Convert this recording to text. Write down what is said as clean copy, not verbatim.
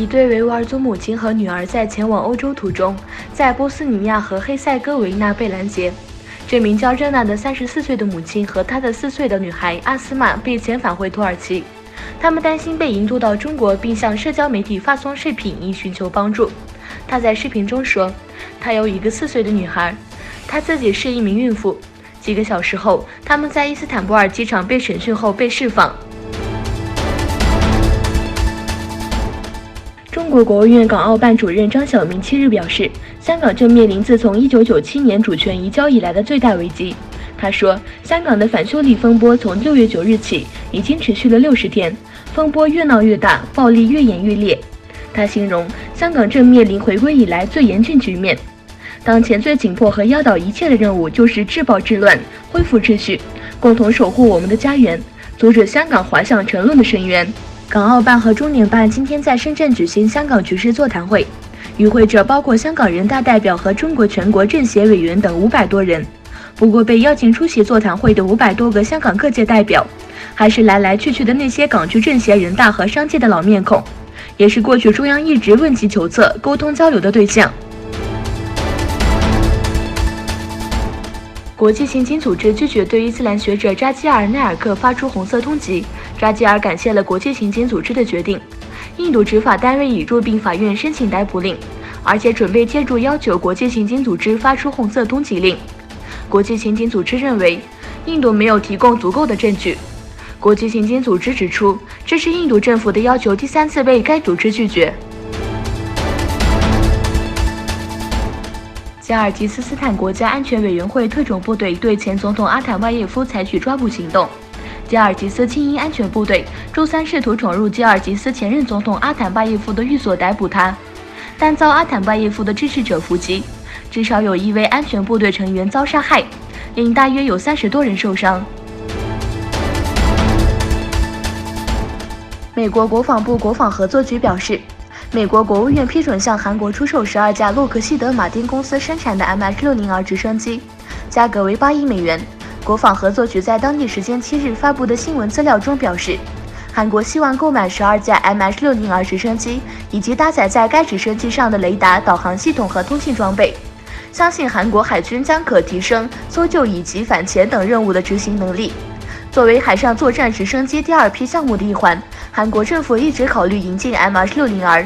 一对维吾尔族母亲和女儿在前往欧洲途中，在波斯尼亚和黑塞哥维那被拦截。这名叫热娜的34岁的母亲和她的4岁的女孩阿斯玛被遣返回土耳其。他们担心被引渡到中国，并向社交媒体发送视频以寻求帮助。她在视频中说，她有一个4岁的女孩，她自己是一名孕妇。几个小时后，他们在伊斯坦布尔机场被审讯后被释放。中国国务院港澳办主任张晓明7日表示，香港正面临自从1997年主权移交以来的最大危机。他说，香港的反修例风波从6月9日起已经持续了60天，风波越闹越大，暴力越演越烈。他形容香港正面临回归以来最严峻局面，当前最紧迫和压倒一切的任务就是治暴治乱，恢复秩序，共同守护我们的家园，阻止香港滑向沉沦的深渊。港澳办和中联办今天在深圳举行香港局势座谈会，与会者包括香港人大代表和中国全国政协委员等500多人。不过，被邀请出席座谈会的500多个香港各界代表，还是来来去去的那些港区政协、人大和商界的老面孔，也是过去中央一直问其求策、沟通交流的对象。国际刑警组织拒绝对伊斯兰学者扎基尔·奈尔克发出红色通缉。扎基尔感谢了国际刑警组织的决定。印度执法单位已入禀法院申请逮捕令，而且准备借助要求国际刑警组织发出红色通缉令。国际刑警组织认为，印度没有提供足够的证据。国际刑警组织指出，这是印度政府的要求第3次被该组织拒绝。加尔吉斯斯坦国家安全委员会特种部队对前总统阿坦巴耶夫采取抓捕行动。加尔吉斯精英安全部队周三试图闯入加尔吉斯前任总统阿坦巴耶夫的寓所逮捕他，但遭阿坦巴耶夫的支持者伏击，至少有1位安全部队成员遭杀害，另大约有30多人受伤。美国国防部国防合作局表示，美国国务院批准向韩国出售12架洛克希德马丁公司生产的 MH-60R 直升机，价格为8亿美元。国防合作局在当地时间7日发布的新闻资料中表示，韩国希望购买12架 MH-60R 直升机以及搭载在该直升机上的雷达、导航系统和通信装备，相信韩国海军将可提升搜救以及反潜等任务的执行能力。作为海上作战直升机第2批项目的一环，韩国政府一直考虑引进 MH-60R，